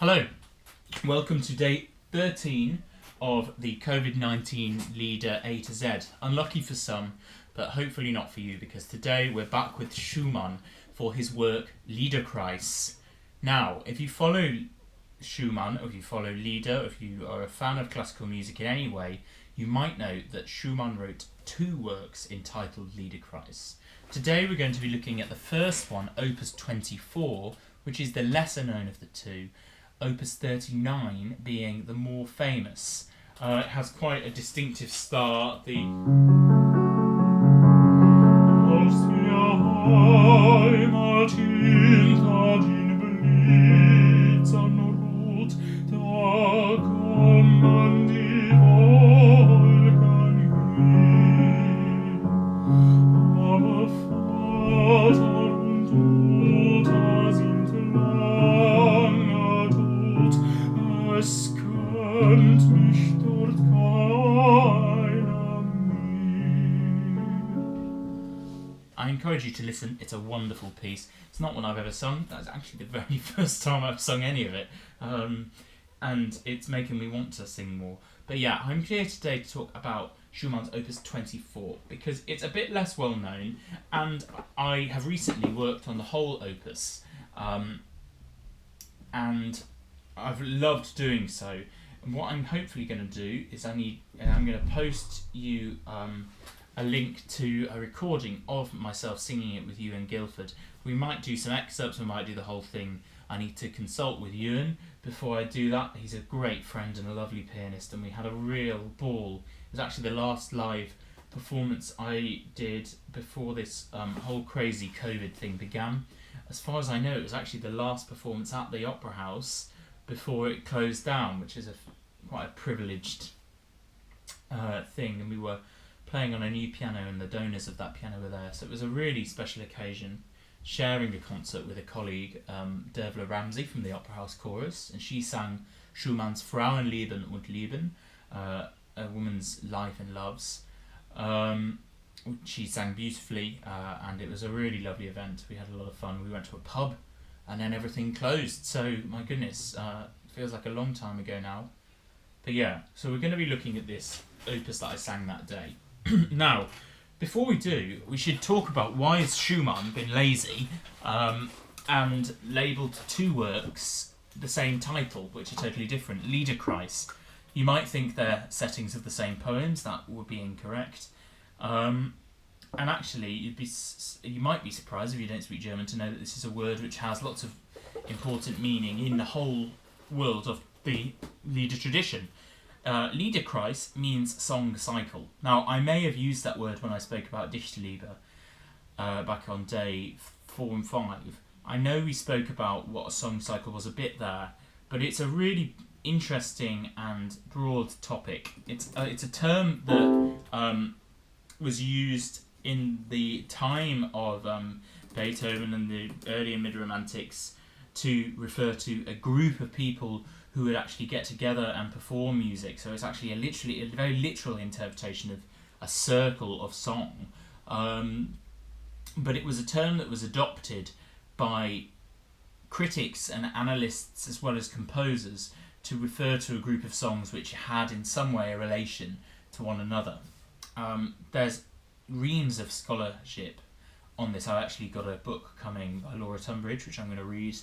Hello, welcome to day 13 of the COVID-19 Lieder A to Z. Unlucky for some, but hopefully not for you, because today we're back with Schumann for his work Liederkreis. Now, if you follow Schumann, or if you follow Lieder, or if you are a fan of classical music in any way, you might know that Schumann wrote two works entitled Liederkreis. Today we're going to be looking at the first one, Opus 24, which is the lesser known of the two, Opus 39 being the more famous. It has quite a distinctive start. The I encourage you to listen, it's a wonderful piece. It's not one I've ever sung, that's actually the very first time I've sung any of it, and it's making me want to sing more. But yeah, I'm here today to talk about Schumann's Opus 24, because it's a bit less well known, and I have recently worked on the whole opus, and I've loved doing so. And what I'm hopefully going to do is I'm going to post you a link to a recording of myself singing it with Ewan Guilford. We might do some excerpts, we might do the whole thing. I need to consult with Ewan before I do that. He's a great friend and a lovely pianist, and we had a real ball. It was actually the last live performance I did before this whole crazy COVID thing began. As far as I know, it was actually the last performance at the Opera House before it closed down, which is quite a privileged thing, and we were playing on a new piano and the donors of that piano were there, so it was a really special occasion, sharing a concert with a colleague, Dervla Ramsey from the Opera House Chorus, and she sang Schumann's Frauenleben und Lieben, a woman's life and loves. She sang beautifully, and it was a really lovely event. We had a lot of fun. We went to a pub and then everything closed, so my goodness, it feels like a long time ago now. But yeah, so we're going to be looking at this opus that I sang that day. Now, before we do, we should talk about why has Schumann been lazy and labelled two works the same title, which are totally different. Liederkreis. You might think they're settings of the same poems. That would be incorrect. And actually, you might be surprised if you don't speak German to know that this is a word which has lots of important meaning in the whole world of the Lieder tradition. Liederkreis means song cycle. Now, I may have used that word when I spoke about Dichterliebe back on day 4 and 5. I know we spoke about what a song cycle was a bit there, but it's a really interesting and broad topic. It's a term that was used in the time of Beethoven and the early and mid-romantics to refer to a group of people who would actually get together and perform music. So it's actually a very literal interpretation of a circle of song. But it was a term that was adopted by critics and analysts as well as composers to refer to a group of songs which had in some way a relation to one another. There's reams of scholarship on this. I've actually got a book coming by Laura Tunbridge, which I'm going to read,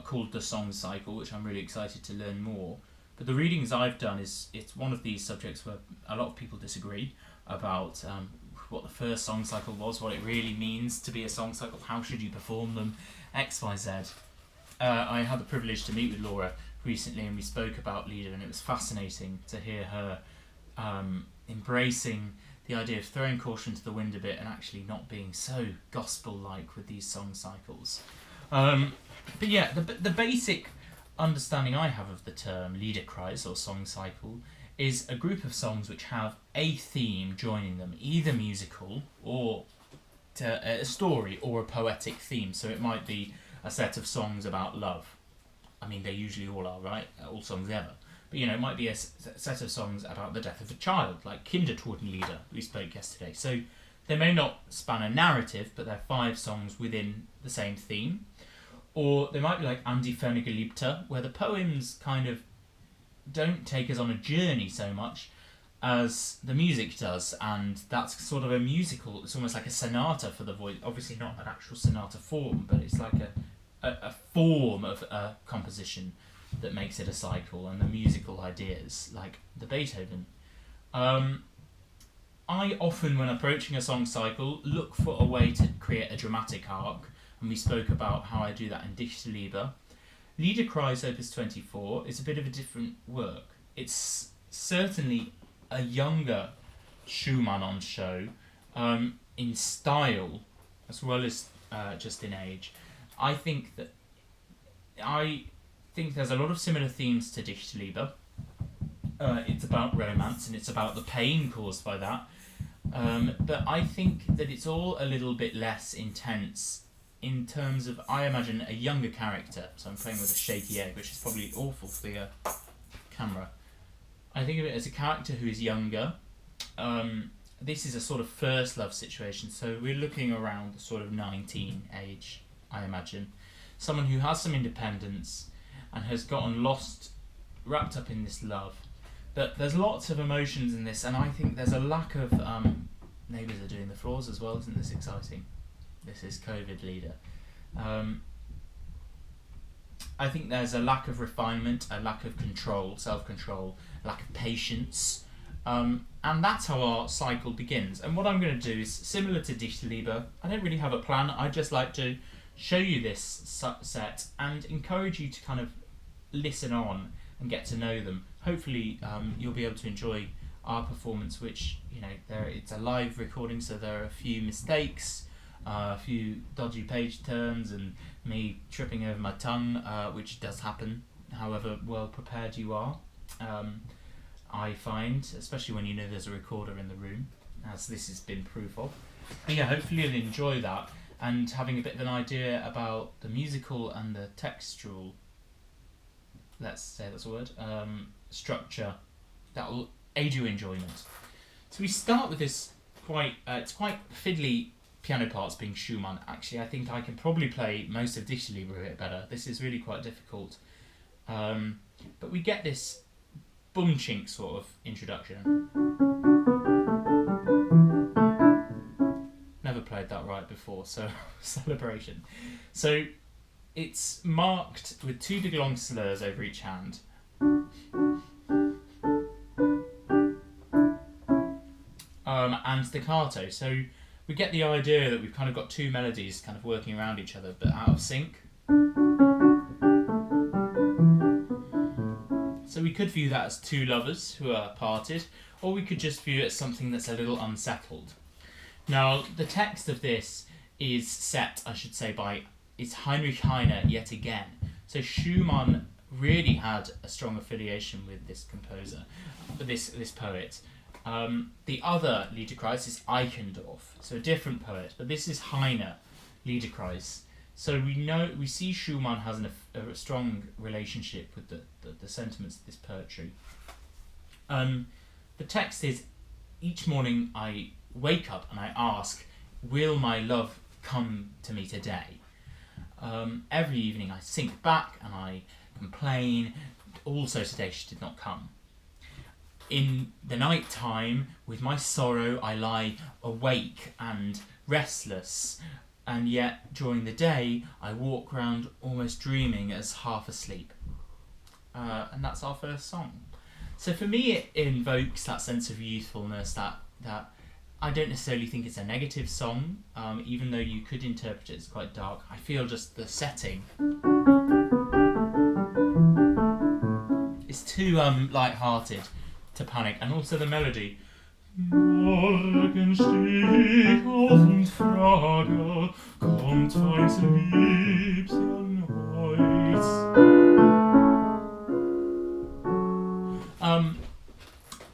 called The Song Cycle, which I'm really excited to learn more. But the readings I've done it's one of these subjects where a lot of people disagree about what the first song cycle was, what it really means to be a song cycle, how should you perform them, X, Y, Z. I had the privilege to meet with Laura recently and we spoke about Lieder, and it was fascinating to hear her embracing the idea of throwing caution to the wind a bit and actually not being so gospel-like with these song cycles. But yeah, the basic understanding I have of the term Liederkreis or song cycle is a group of songs which have a theme joining them, either musical or a story or a poetic theme. So it might be a set of songs about love. I mean, they usually all are, right? All songs ever. But, you know, it might be a set of songs about the death of a child, like Kindertotenlieder, we spoke yesterday. So they may not span a narrative, but they're 5 songs within the same theme. Or they might be like Andi Geliebter, where the poems kind of don't take us on a journey so much as the music does, and that's sort of a musical, it's almost like a sonata for the voice, obviously not an actual sonata form, but it's like a form of a composition that makes it a cycle, and the musical ideas, like the Beethoven. I often, when approaching a song cycle, look for a way to create a dramatic arc, and we spoke about how I do that in Dichterliebe. Liederkreis Opus 24 is a bit of a different work. It's certainly a younger Schumann on show, in style as well as just in age. I think there's a lot of similar themes to Dichterliebe. It's about romance and it's about the pain caused by that. But I think that it's all a little bit less intense in terms of, I imagine, a younger character. So I'm playing with a shaky egg, which is probably awful for the camera. I think of it as a character who is younger. This is a sort of first love situation, so we're looking around the sort of 19 age, I imagine. Someone who has some independence and has gotten lost, wrapped up in this love. But there's lots of emotions in this, and I think there's a lack of... neighbours are doing the floors as well, isn't this exciting? This is COVID leader. I think there's a lack of refinement, a lack of control, self-control, lack of patience, and that's how our cycle begins. And what I'm going to do is similar to Dichterliebe. I don't really have a plan. I just like to show you this set and encourage you to kind of listen on and get to know them. Hopefully, you'll be able to enjoy our performance, which, you know, it's a live recording, so there are a few mistakes, a few dodgy page turns, and me tripping over my tongue, which does happen, however well prepared you are. I find, especially when you know there's a recorder in the room, as this has been proof of. But yeah, hopefully you'll enjoy that, and having a bit of an idea about the musical and the textual, let's say that's a word, structure, that will aid your enjoyment. So we start with this it's quite fiddly piano parts being Schumann. Actually, I think I can probably play most of Dichterliebe a bit better. This is really quite difficult. But we get this boom chink sort of introduction. Never played that right before, so celebration. So it's marked with two big long slurs over each hand. And staccato. So we get the idea that we've kind of got two melodies kind of working around each other, but out of sync. So we could view that as two lovers who are parted, or we could just view it as something that's a little unsettled. Now, the text of this is set, I should say, it's Heinrich Heine yet again. So Schumann really had a strong affiliation with this composer, this poet. The other Liederkreis is Eichendorff, so a different poet, but this is Heine Liederkreis. So we see Schumann has a strong relationship with the sentiments of this poetry. The text is, each morning I wake up and I ask, will my love come to me today? Every evening I sink back and I complain, also today she did not come. In the night time, with my sorrow, I lie awake and restless, and yet during the day, I walk round almost dreaming as half asleep. And that's our first song. So for me, it invokes that sense of youthfulness, that I don't necessarily think it's a negative song, even though you could interpret it as quite dark. I feel just the setting is too light-hearted to panic, and also the melody. Morgen steh ich auf und frage, kommt eins Liebchen heut?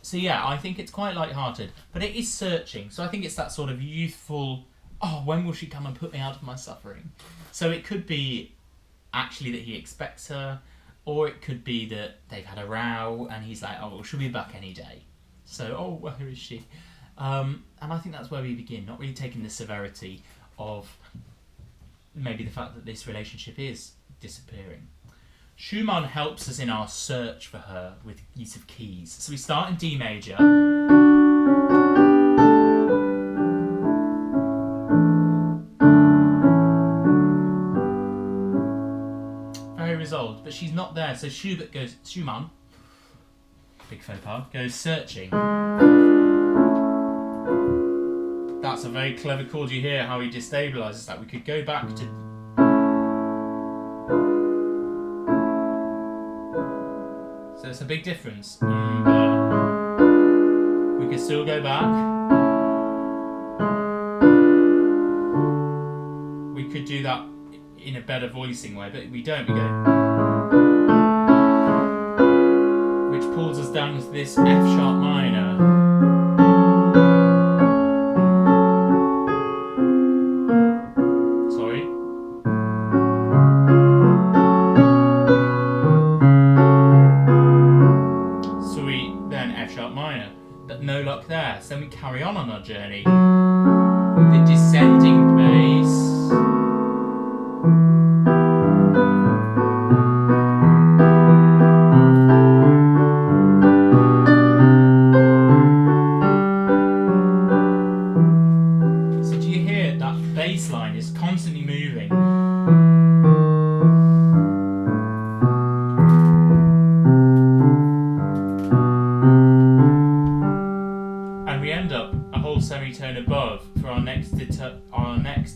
So yeah, I think it's quite light-hearted, but it is searching. So I think it's that sort of youthful, oh, when will she come and put me out of my suffering? So it could be actually that he expects her, or it could be that they've had a row and he's like, oh, well, she'll be back any day. So, oh, where is she? And I think that's where we begin, not really taking the severity of maybe the fact that this relationship is disappearing. Schumann helps us in our search for her with use of keys. So we start in D major. Very resolved, but she's not there. So Schumann, big faux pas, goes searching. That's a very clever chord. You hear how he destabilises that. We could go back to... So it's a big difference. We could still go back. We could do that in a better voicing way, but we don't. We go... Which pulls us down to this F sharp minor. No luck there. So then we carry on our journey. The descending bass. So do you hear that bass line is constantly moving? Semitone above for our next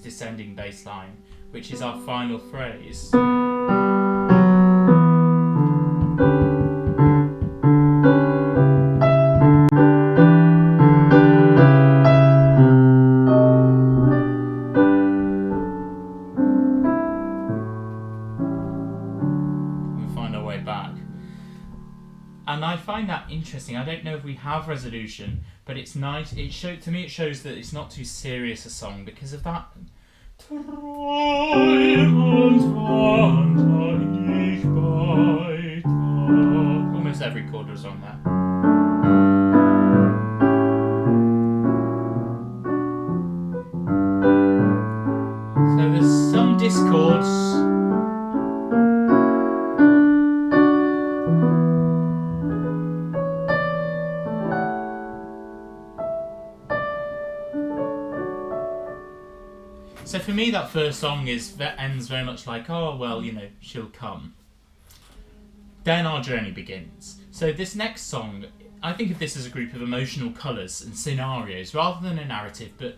descending bass line, which is our final phrase. We find our way back. And I find that interesting. I don't know if we have resolution, but it's nice. To me it shows that it's not too serious a song because of that. Almost every chord was on there. So there's some discords. So for me, that first song ends very much like, oh, well, you know, she'll come. Then our journey begins. So this next song, I think of this as a group of emotional colours and scenarios, rather than a narrative, but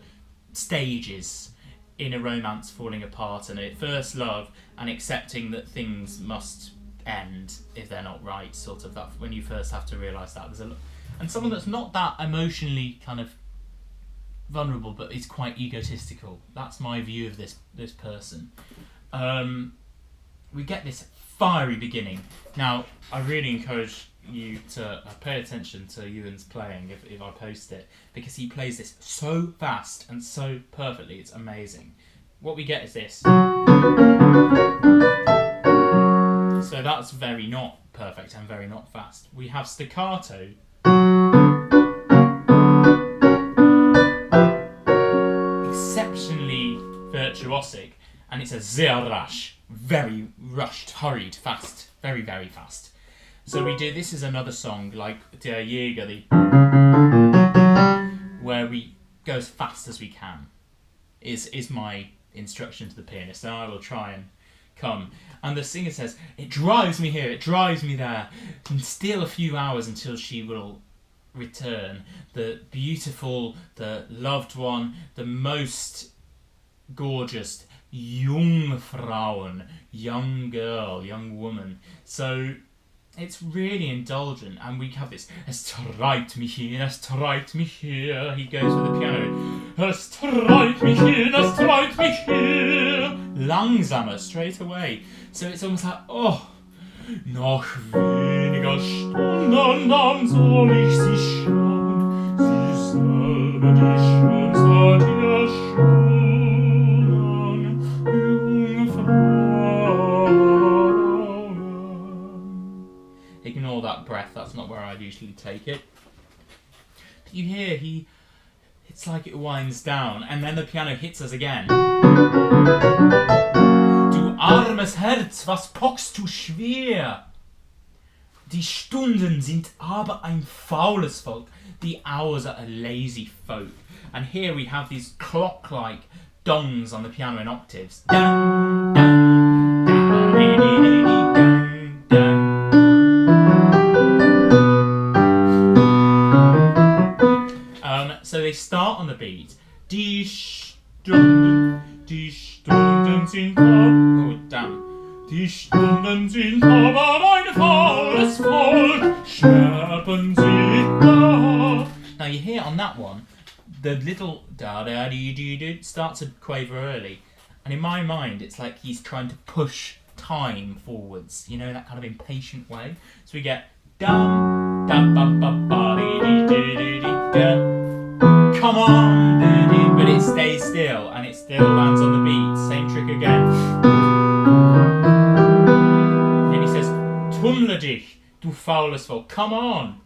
stages in a romance falling apart and a first love and accepting that things must end if they're not right, sort of, that when you first have to realise that. And someone that's not that emotionally kind of vulnerable, but is quite egotistical. That's my view of this person. We get this fiery beginning. Now, I really encourage you to pay attention to Ewan's playing if I post it, because he plays this so fast and so perfectly. It's amazing. What we get is this. So that's very not perfect and very not fast. We have staccato. Exceptionally virtuosic, and it's a sehr rasch, very rushed, hurried, fast, very, very fast. So we do, this is another song like Der Jäger, where we go as fast as we can, is my instruction to the pianist, and I will try and come. And the singer says, it drives me here, it drives me there, and still a few hours until she will return. The beautiful, the loved one, the most gorgeous Jungfrauen, young girl, young woman. So it's really indulgent, and we have this, es treibt mich hin, es treibt mich hier. He goes with the piano, es treibt mich hin, es treibt mich hier. Langsamer, straight away. So it's almost like, oh, noch weniger Stunden, dann soll ich sie schauen, sie selber die schönste der Stunden, Jungfrauen. Ignore that breath, that's not where I'd usually take it. But you hear, it's like it winds down, and then the piano hits us again. armes Herz, was pockst du schwer? Die Stunden sind aber ein faules Volk. The hours are a lazy folk. And here we have these clock-like dongs on the piano in octaves. Dun, dun, dun, dee, dee, dee, dun, dun. So they start on the beat. Die Stunden sind oh damn. Die Stunden sind aber ein faules Volk, sterben sie da. Now you hear on that one, the little da da dee dee dee starts to quaver early, and in my mind it's like he's trying to push time forwards, you know, in that kind of impatient way. So we get dum dum ba ba ba dee dee dee dee dee. Come on, dee dee, but it stays still and it still lands on the beat. Same trick again. Tummle dich, du faules Volk. Come on.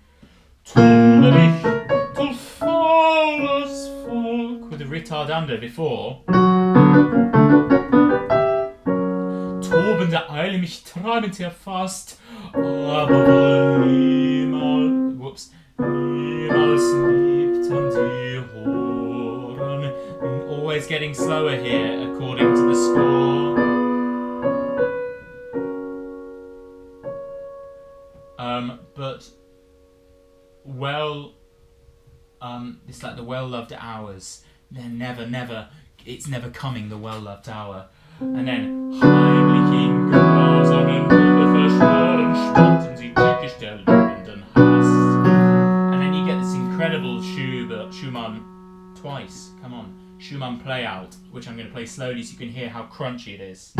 Tummle dich, du faules Volk. With the ritardando before. Tobende Eile mich treibend erfasst. Aber wohl niemals liebten die Horen. Always getting slower here according to the score. But it's like the well-loved hours. They're never, it's never coming, the well-loved hour. And then, heimlichen Grausamen Liebe verschworen, spotten sie Tückgestellt liebenden Hass. And then you get this incredible Schumann twice. Come on, Schumann play out, which I'm going to play slowly so you can hear how crunchy it is.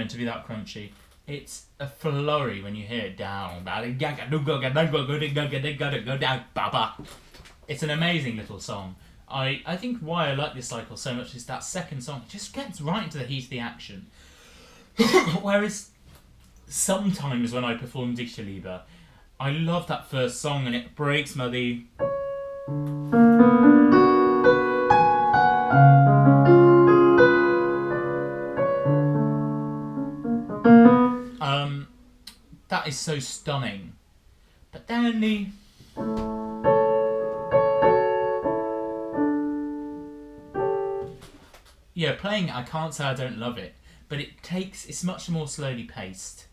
To be that crunchy. It's a flurry when you hear it down. It's an amazing little song. I think why I like this cycle so much is that second song. It just gets right into the heat of the action. Whereas sometimes when I perform Dichterliebe, I love that first song and it breaks my that is so stunning. But then playing it, I can't say I don't love it, but it's much more slowly paced.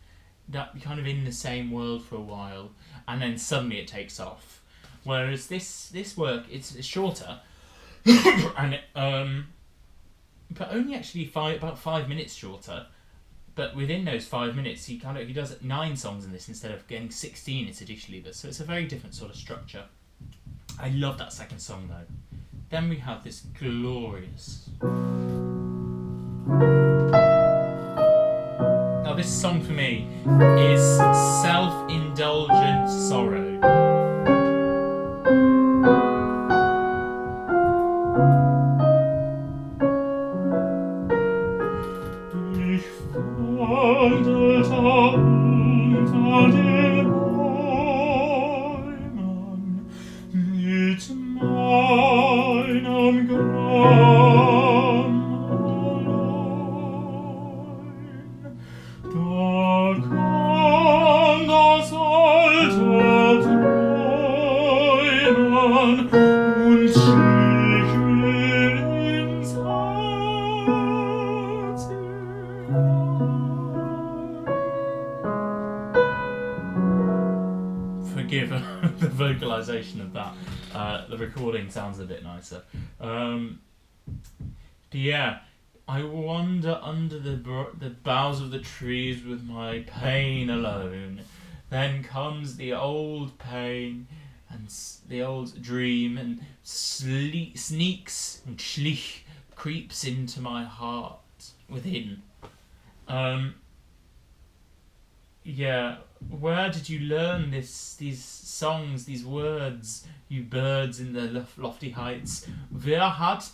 That kind of in the same world for a while, and then suddenly it takes off. Whereas this work, it's shorter, and but only actually about 5 minutes shorter. But within those 5 minutes, he does 9 songs in this instead of getting 16 into Dichterliebe. So it's a very different sort of structure. I love that second song though. Then we have this glorious. Now this song for me is self-indulgent sorrow. Forgive the vocalization of that. The recording sounds a bit nicer. Yeah, I wander under the boughs of the trees with my pain alone. Then comes the old pain and the old dream and sneaks and creeps into my heart within. Yeah, where did you learn these songs, these words, you birds in the lofty heights? Wer hat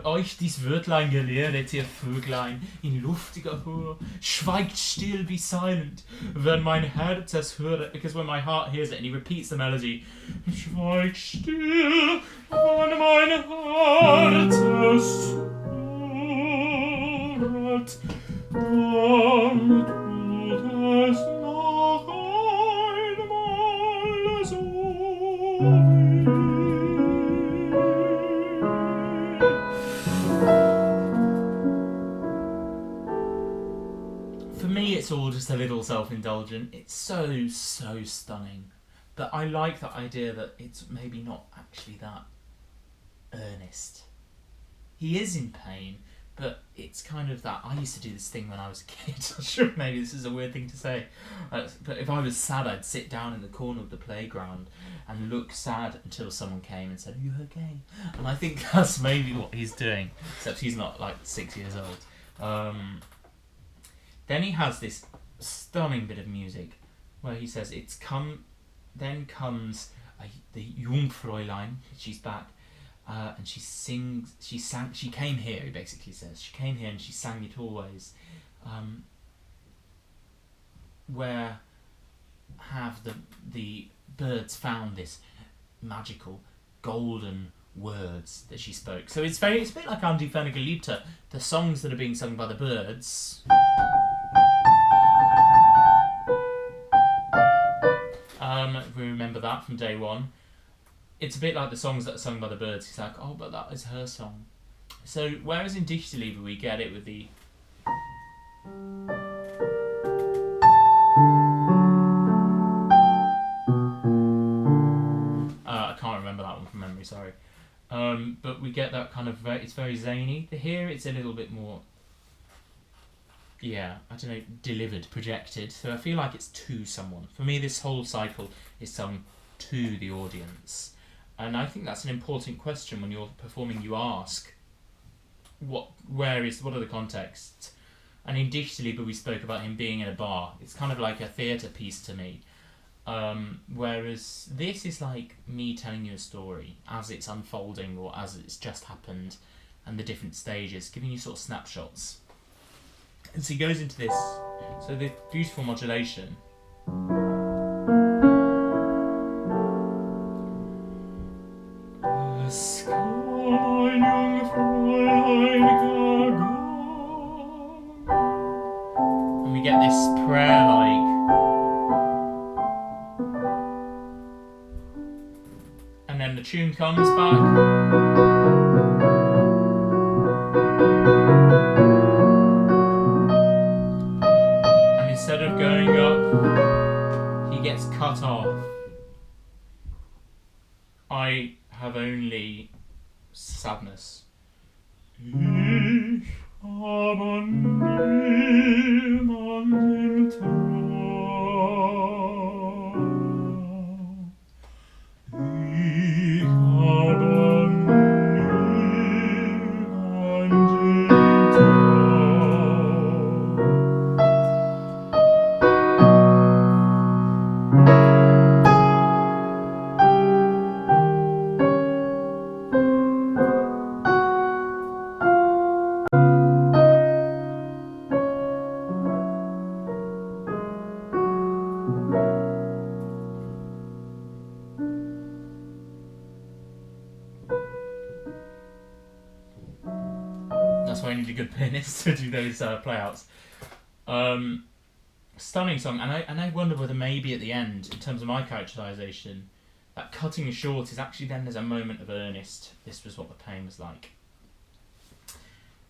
euch dies Wörtlein gelehrt, ihr Vöglein in luftiger Höhe? Schweigt still, be silent, wenn mein Herz es hört, because when my heart hears it, and he repeats the melody. Schweigt still, wenn mein Herz es hört, dann tut es noch einmal so weh. For me, it's all just a little self-indulgent. It's so stunning. But I like the idea that it's maybe not actually that earnest. He is in pain, but it's kind of that. I used to do this thing when I was a kid. I'm sure maybe this is a weird thing to say, but if I was sad, I'd sit down in the corner of the playground and look sad until someone came and said, "Are you okay?" And I think that's maybe what he's doing, except he's not like 6 years old. Then he has this stunning bit of music where he says, then comes the Jungfräulein, she's back, and she came here, he basically says. She came here and she sang it always. Where have the birds found this magical golden words that she spoke? So it's a bit like Die Geliebte, the songs that are being sung by the birds. We remember that from day one. It's a bit like the songs that are sung by the birds. He's like, oh, but that is her song. So whereas in Dichterliebe we get it with the I can't remember that one from memory, sorry. But we get that kind of it's very zany. Here it's a little bit more, I don't know, delivered, projected. So I feel like it's to someone. For me, this whole cycle is sung to the audience. And I think that's an important question when you're performing. You ask, what are the contexts? And in Dichterliebe we spoke about him being in a bar. It's kind of like a theatre piece to me. Whereas this is like me telling you a story as it's unfolding or as it's just happened, and the different stages, giving you sort of snapshots. And so he goes into this, so the beautiful modulation. And we get this prayer-like. And then the tune comes back. Instead of going up, he gets cut off. I have only sadness. Ich habe niemanden trau. Ich habe niemanden That's why I need a good pianist to do those playouts. Stunning song, and I wonder whether maybe at the end, in terms of my characterisation, that cutting short is actually then there's a moment of earnest. This was what the pain was like.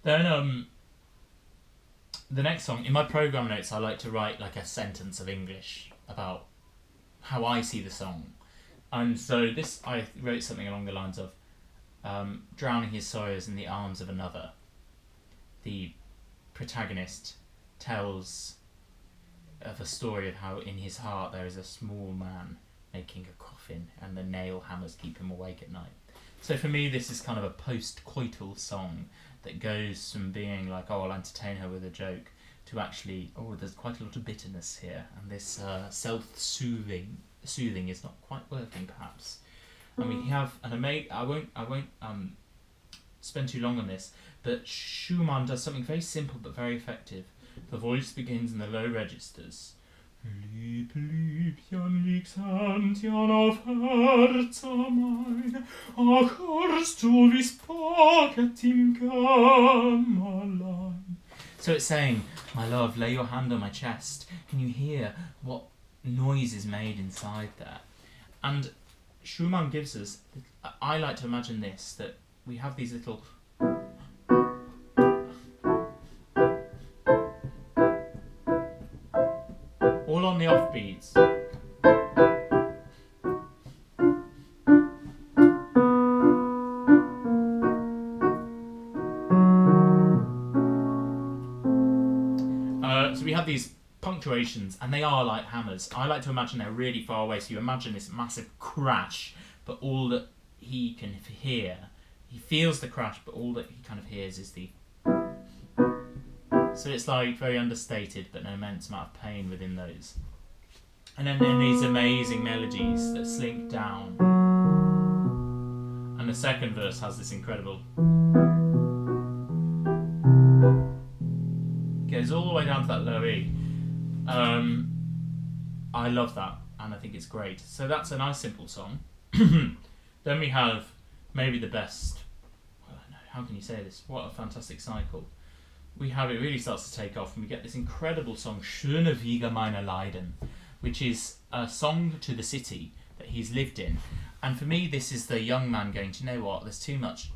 Then the next song, in my programme notes I like to write like a sentence of English about how I see the song. And so this, I wrote something along the lines of drowning his sorrows in the arms of another. The protagonist tells of a story of how in his heart there is a small man making a coffin and the nail hammers keep him awake at night. So for me this is kind of a post-coital song that goes from being like, oh, I'll entertain her with a joke, to actually, there's quite a lot of bitterness here, and this self-soothing is not quite working perhaps. And we have I won't spend too long on this, but Schumann does something very simple but very effective. The voice begins in the low registers. Lieb, liebchen, liegst Handchen auf Herza mein, ach, hörst du, wie's pocket im Kämmerlein. So it's saying, my love, lay your hand on my chest. Can you hear what noise is made inside there? And Schumann gives us, I like to imagine this, that we have these little all on the offbeats. So we have these punctuations, and they are like hammers. I like to imagine they're really far away, so you imagine this massive crash, but all that he can hear, he feels the crash, but all that he kind of hears is the... So it's like very understated, but an immense amount of pain within those. And then these amazing melodies that slink down. And the second verse has this incredible... Goes all the way down to that low E. I love that, and I think it's great. So that's a nice simple song. Then we have maybe the best... How can you say this? What a fantastic cycle. We have, it really starts to take off, and we get this incredible song, Schöne Wiege meiner Leiden, which is a song to the city that he's lived in. And for me, this is the young man going, do you know what, there's too much,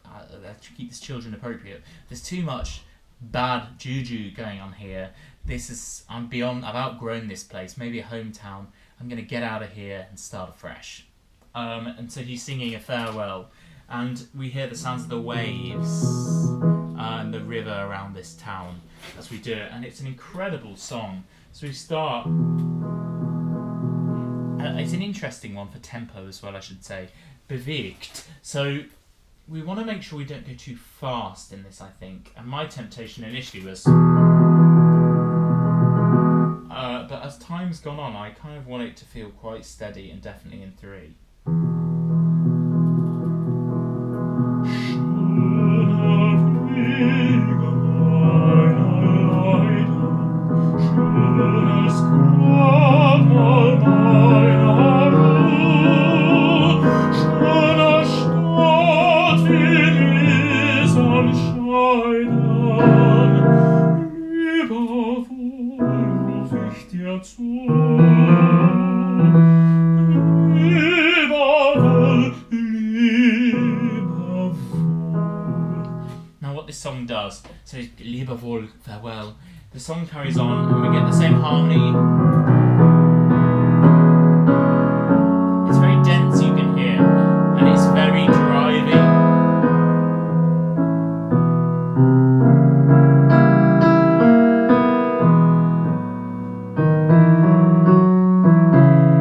to keep this children appropriate, there's too much bad juju going on here. I've outgrown this place, maybe a hometown, I'm going to get out of here and start afresh. And so he's singing a farewell, and we hear the sounds of the waves and the river around this town as we do it, and it's an incredible song. So we start, it's an interesting one for tempo as well, I should say, bewegt. So we want to make sure we don't go too fast in this, I think, and my temptation initially was, but as time's gone on, I kind of want it to feel quite steady and definitely in 3. Now what this song does, so it's Liebewohl, farewell, the song carries on and we get the same harmony. It's very dense, you can hear, and it's very driving.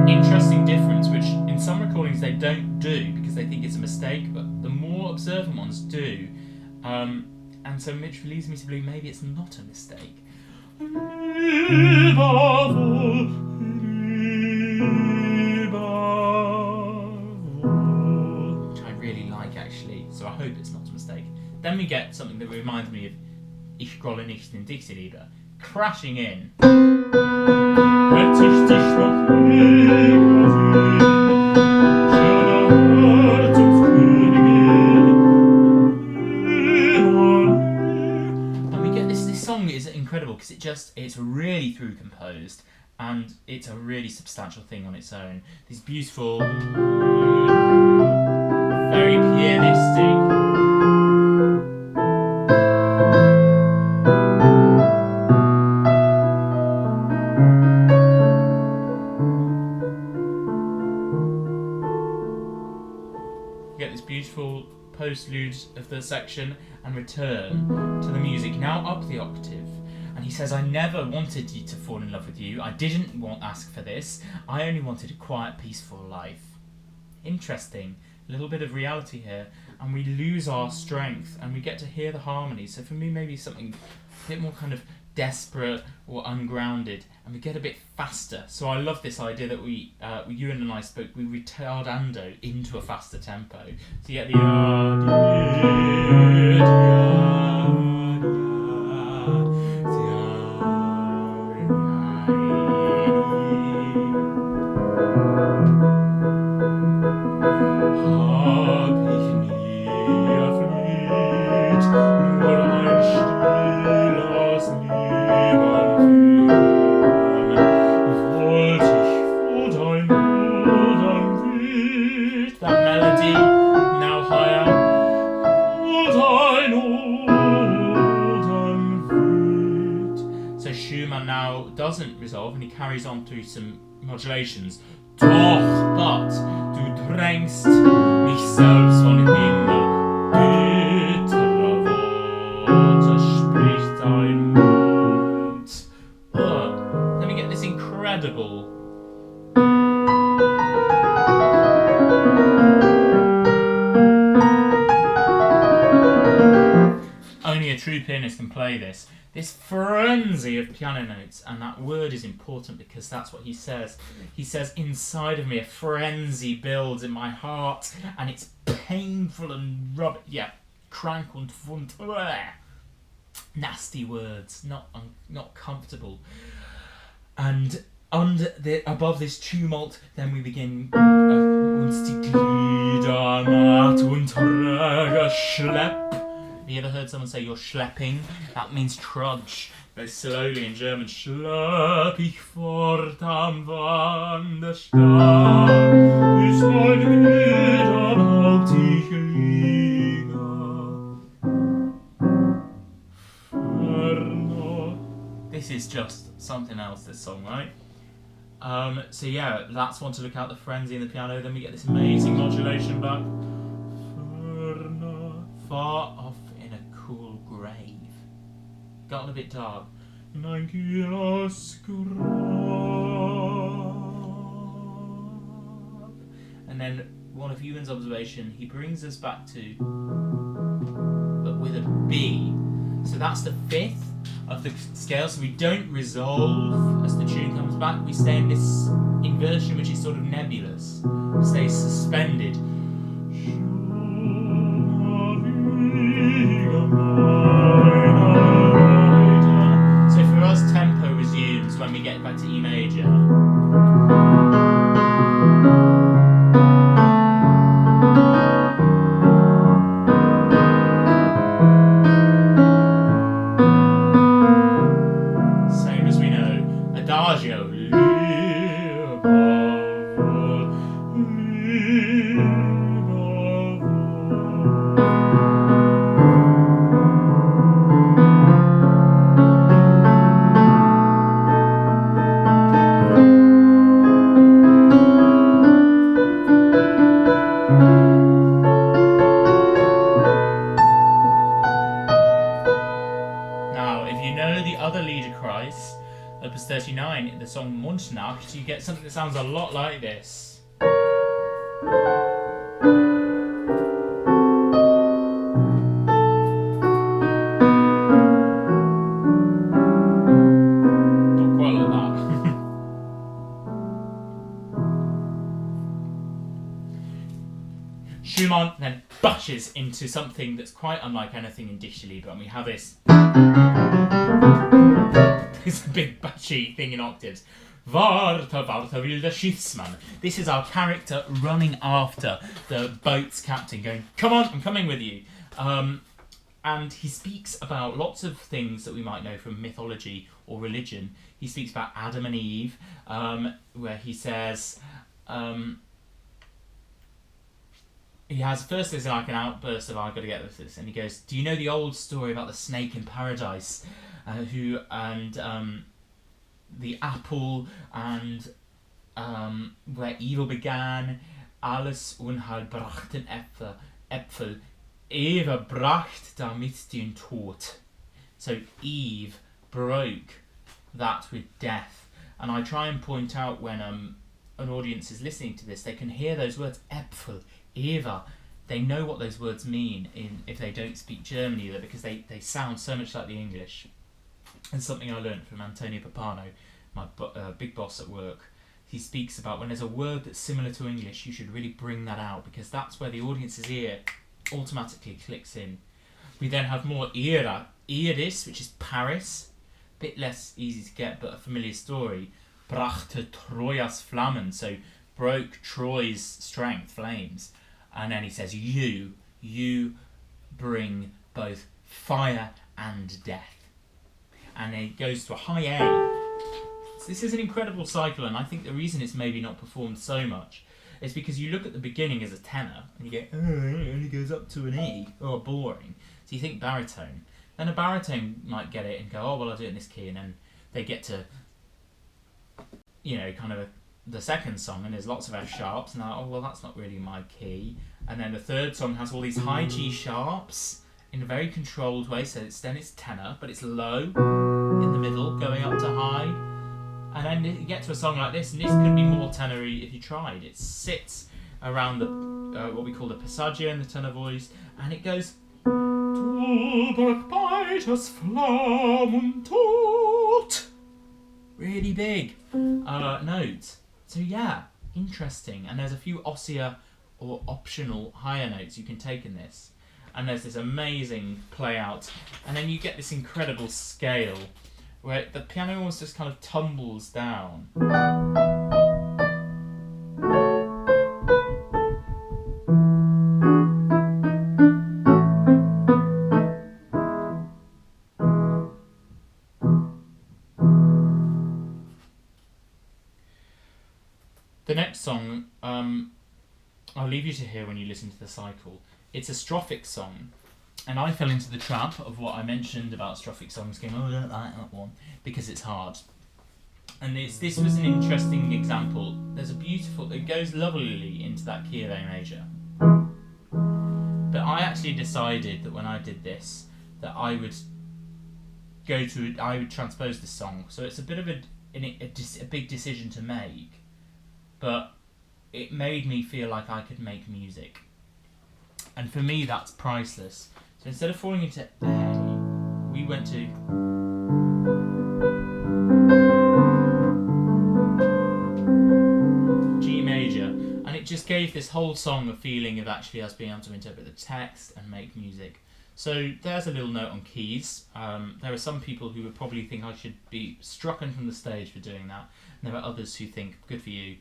Interesting difference, which in some recordings they don't do because they think it's a mistake, but the more observant ones do. And so which leads me to believe maybe it's not a mistake. Which I really like actually, so I hope it's not a mistake. Then we get something that reminds me of Ich grolle nicht in dich, Liebe, crashing in. Incredible because it's really through composed and it's a really substantial thing on its own. These beautiful, very pianistic. You get this beautiful postlude of the section and return to the music, now up the octave. And he says, I never wanted you to fall in love with you. I didn't ask for this. I only wanted a quiet, peaceful life. Interesting. A little bit of reality here. And we lose our strength and we get to hear the harmony. So for me, maybe something a bit more kind of desperate or ungrounded, and we get a bit faster. So I love this idea that you and I spoke, we retardando into a faster tempo. So you get the that melody, now higher. So Schumann now doesn't resolve, and he carries on through some modulations. Doch, but du drängst mich selbst von Himmel, bittere Worte spricht dein Mund. Then we get this incredible only a true pianist can play this. This frenzy of piano notes, and that word is important because that's what he says. He says, inside of me a frenzy builds in my heart, and it's painful and krank und wund. Nasty words, not comfortable. And above this tumult, then we begin uns die Glieder matt und träge schlepp. Have you ever heard someone say you're schlepping? That means trudge. Very slowly in German. Schlepp ich fort am Wanderstab, bis meine Glieder Haupt ich liege. This is just something else, this song, right? So yeah, that's one to look out, the frenzy in the piano. Then we get this amazing modulation back. Far off in a cool grave. Gotten a bit dark. And then one of Ewan's observation, he brings us back to, but with a B. So that's the fifth of the scale. So we don't resolve as the tune comes back. We stay in this inversion, which is sort of nebulous. We stay suspended. So for us, tempo resumes when we get back to E major. Same as we know, adagio. Liederkreis Opus 39, in the song Mondnacht, you get something that sounds a lot like this. Not quite like that. Schumann then bushes into something that's quite unlike anything in Dichterliebe, and we have this. It's a big batchy thing in octaves. Warte, warte, wilder Schiffsmann. This is our character running after the boat's captain, going, come on, I'm coming with you. And he speaks about lots of things that we might know from mythology or religion. He speaks about Adam and Eve, where he says, he has first there's like an outburst of I've got to get with this, and he goes, do you know the old story about the snake in paradise, the apple, and where evil began, alles Unheil brachten Äpfel, Eva bracht damit den Tod. So Eve broke that with death. And I try and point out when an audience is listening to this, they can hear those words, Äpfel, Eva. They know what those words mean if they don't speak German either, because they sound so much like the English. And something I learned from Antonio Papano, my big boss at work. He speaks about when there's a word that's similar to English, you should really bring that out, because that's where the audience's ear automatically clicks in. We then have more Iris, which is Paris, bit less easy to get but a familiar story. Brachte Trojas Flammen, so broke Troy's strength, flames. And then he says, you bring both fire and death. And then it goes to a high A. So this is an incredible cycle, and I think the reason it's maybe not performed so much is because you look at the beginning as a tenor and you go, oh, it only goes up to an E, oh, boring. So you think baritone. Then a baritone might get it and go, oh, well, I'll do it in this key, and then they get to, kind of the second song, and there's lots of F sharps, and they're like, oh, well, that's not really my key. And then the third song has all these high G sharps in a very controlled way, so then it's tenor, but it's low in the middle, going up to high. And then you get to a song like this, and this could be more tenory if you tried. It sits around the what we call the passaggio in the tenor voice, and it goes really big notes. So yeah, interesting. And there's a few ossia or optional higher notes you can take in this. And there's this amazing play out, and then you get this incredible scale where the piano almost just kind of tumbles down. The next song, I'll leave you to hear when you listen to the cycle. It's a strophic song, and I fell into the trap of what I mentioned about strophic songs, going, oh, I don't like that one, because it's hard. And this was an interesting example. There's a beautiful, it goes lovelily into that key of A major. But I actually decided that when I did this, that I would transpose this song. So it's a bit of a big decision to make, but it made me feel like I could make music. And for me, that's priceless. So instead of falling into A, we went to G major, and it just gave this whole song a feeling of actually us being able to interpret the text and make music. So there's a little note on keys. There are some people who would probably think I should be struck from the stage for doing that, and there are others who think, good for you.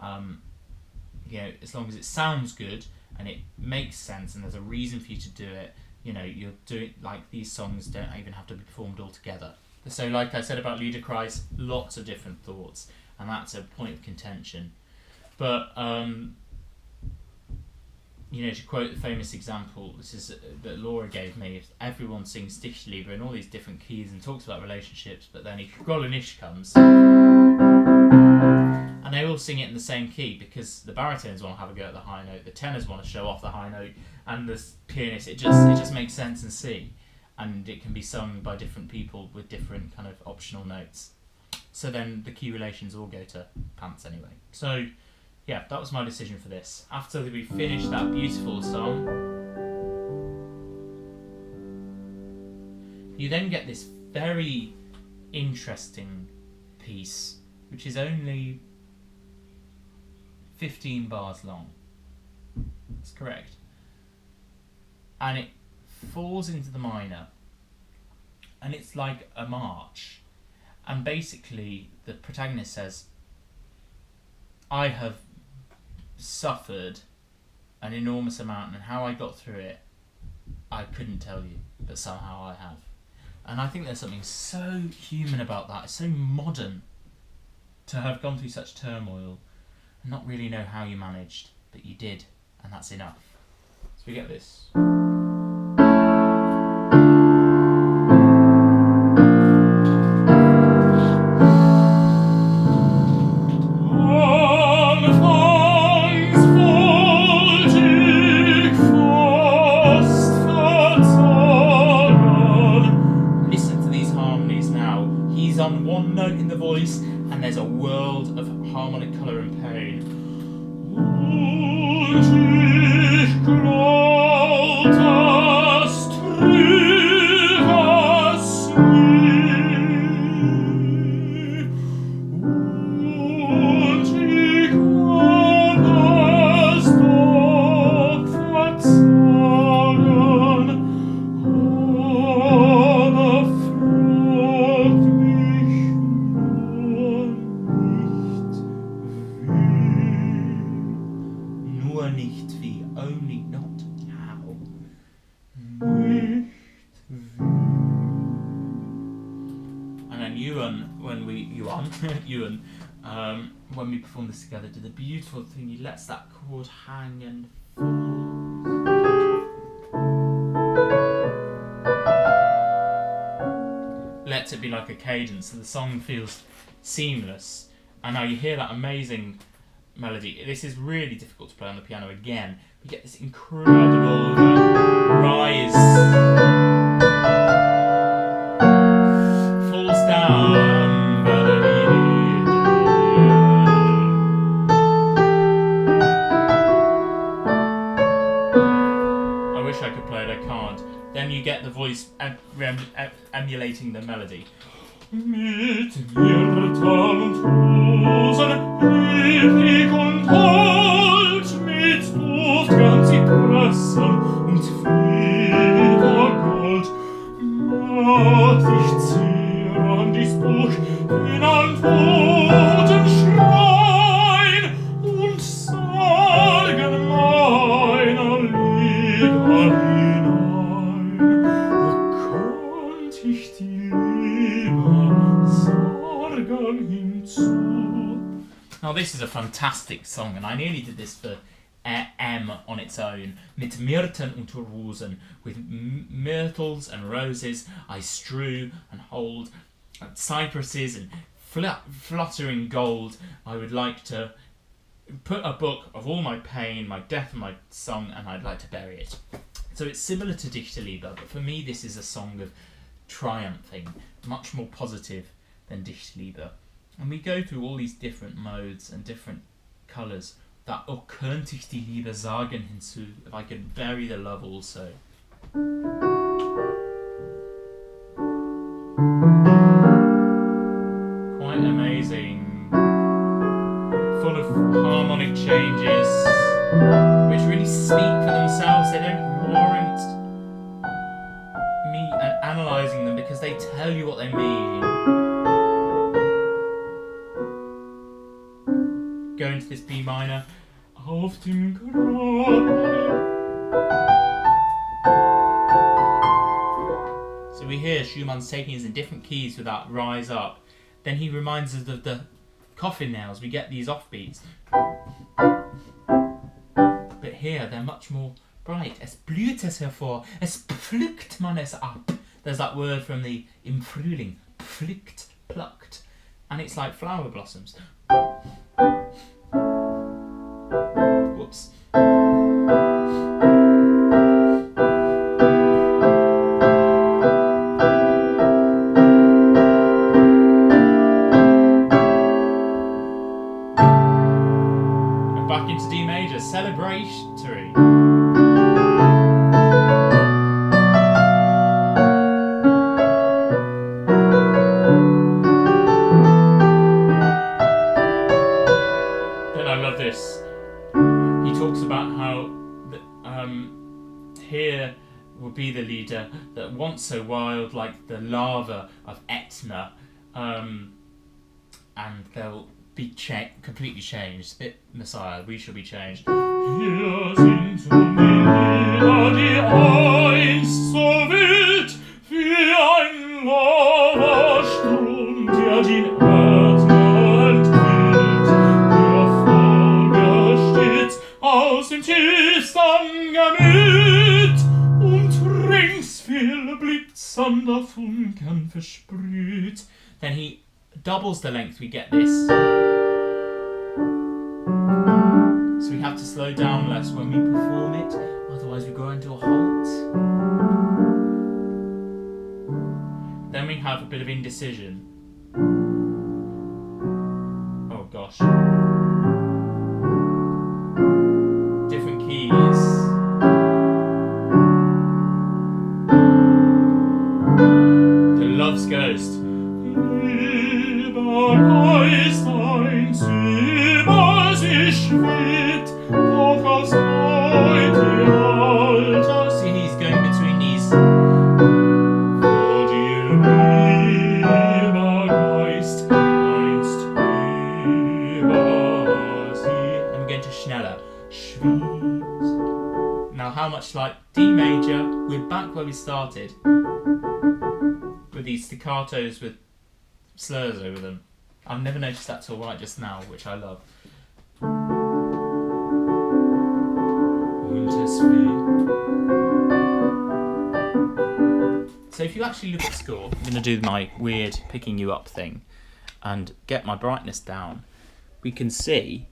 As long as it sounds good and it makes sense and there's a reason for you to do it, you're doing, like, these songs don't even have to be performed all together. So like I said about Liederkreis, lots of different thoughts, and that's a point of contention. But to quote the famous example, this is that Laura gave me, if everyone sings Stichliebe in all these different keys and talks about relationships, but then Grolenisch comes and they all sing it in the same key, because the baritones want to have a go at the high note, the tenors want to show off the high note, and the pianist, it just makes sense in C, and it can be sung by different people with different kind of optional notes. So then the key relations all go to pants anyway. So yeah, that was my decision for this. After we finished that beautiful song, you then get this very interesting piece, which is only 15 bars long. That's correct. And it falls into the minor, and it's like a march. And basically the protagonist says, I have suffered an enormous amount, and how I got through it I couldn't tell you, but somehow I have. And I think there's something so human about that. It's so modern to have gone through such turmoil and not really know how you managed, but you did, and that's enough. So we get this. And there's a world of harmonic colour and pain. and Ewan, when we performed this together, did a beautiful thing. He lets that chord hang and lets it be like a cadence, so the song feels seamless. And now you hear that amazing melody. This is really difficult to play on the piano again. We get this incredible rise, falls down. I wish I could play it, I can't. Then you get the voice emulating the melody. Mit Myrtal und Rosen, ewig und hold, mit Duftgern Zypressen und Federgold. Mag dich zehren dies Buch in ein Totenschrein und Sagen meiner Lieder hinein. O konnt ich die Sorgen hinzu. Now this is a fantastic song, and I nearly did this for M on its own. Mit Myrten und Rosen, with myrtles and roses I strew and hold, cypresses and fluttering gold. I would like to put a book of all my pain, my death and my song, and I'd like to bury it. So it's similar to Dichterliebe, but for me this is a song of triumphing, much more positive than Dichterliebe. And we go through all these different modes and different colours. That "O könnte ich die Liebe sagen" hinzu, if I could bury the love also. Quite amazing. Full of harmonic changes, which really speak for themselves. They don't warrant me analysing them because they tell you what they mean. Go into this B minor. Auf dem Grabe. So we hear Schumann's taking us in different keys with that rise up. Then he reminds us of the coffin nails. We get these offbeats. But here they're much more bright. Es blüht es hervor. Es pflückt man es ab. There's that word from the Im Frühling. Pflückt, plucked. And it's like flower blossoms. Whoops. And back into D major, celebratory. Here will be the leader that once so wild, like the lava of Etna, and they'll be completely changed. Bit Messiah, we shall be changed. Hier sind Lieder, die einst so wild wie ein Lavastrom, der den Erdner entquillt, der vor mir steht aus dem tiefsten Gemüt und rings viel blitzender Funken versprüht. Then he doubles the length, we get this. So we have to slow down less when we perform it, otherwise we go into a halt. Then we have a bit of indecision. Oh gosh. Different keys. The Love's Ghost. Lieber Geist, ein Zimmer sich weht, doch aus heute Alter. See, he's going between these. Vor dir, lieber Geist, einst über sie. And we're going to schneller. Schwebt. Now, how much like D major? We're back where we started with these staccatos with slurs over them. I've never noticed that till right just now, which I love. So if you actually look at the score, I'm going to do my weird picking you up thing and get my brightness down. We can see,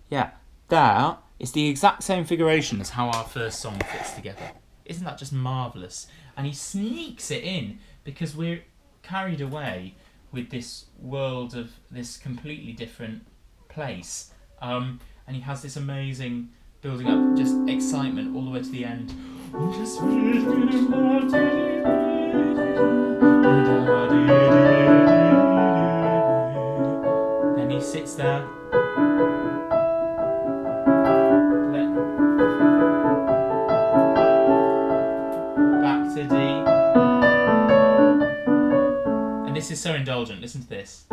yeah, that is the exact same figuration as how our first song fits together. Isn't that just marvellous? And he sneaks it in because we're carried away with this world of this completely different place. And he has this amazing building up, just excitement all the way to the end. Then he sits there. Back to D. And this is so indulgent. Listen to this.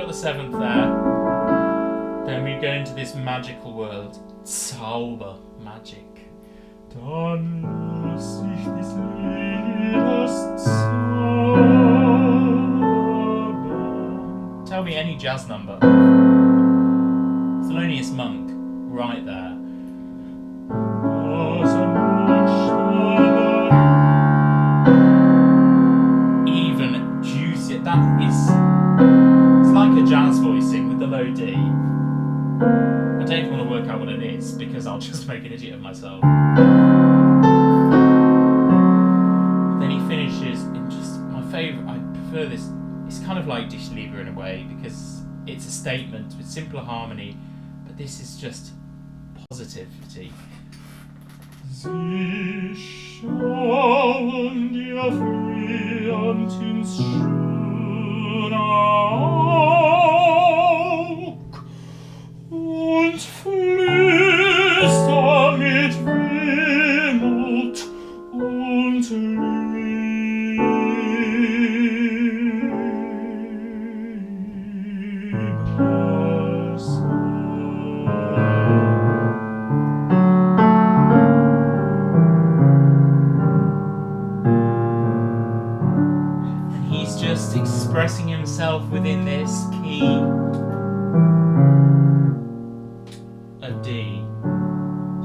Seventh there. Then we go into this magical world. Zauber, magic. Dann muss ich des Liedes zaubern. Tell me any jazz number. Thelonious Monk, right there. Even juicier. That is. Like a jazz voicing with the low D. I don't even want to work out what it is because I'll just make an idiot of myself. Then he finishes in just my favourite. I prefer this. It's kind of like Dich Liebe in a way because it's a statement with simpler harmony, but this is just positivity. Sie schauen dir flehend ins schöne Aug und flüstern mit Wehmut und expressing himself within this key of D,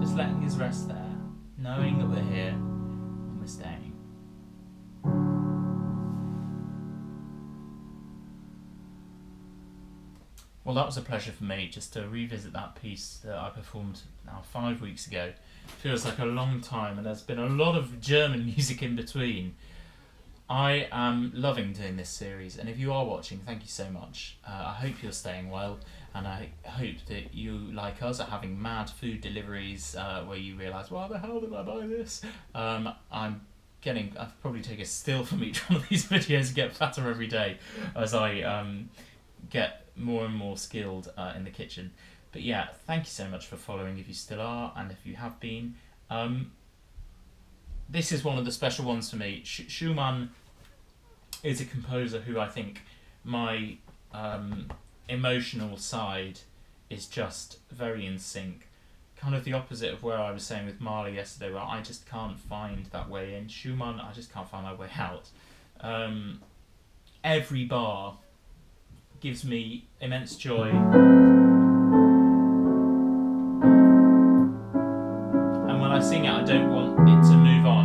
just letting us rest there, knowing that we're here and we're staying. Well, that was a pleasure for me just to revisit that piece that I performed now 5 weeks ago. Feels like a long time, and there's been a lot of German music in between. I am loving doing this series, and if you are watching, thank you so much. I hope you're staying well, and I hope that you, like us, are having mad food deliveries where you realise, why the hell did I buy this? I'll probably take a still from each one of these videos and get fatter every day as I get more and more skilled in the kitchen. But yeah, thank you so much for following if you still are, and if you have been. This is one of the special ones for me. Schumann is a composer who I think my emotional side is just very in sync. Kind of the opposite of where I was saying with Mahler yesterday, where I just can't find that way in. Schumann, I just can't find my way out. Every bar gives me immense joy. And when I sing it, I don't want it to move on.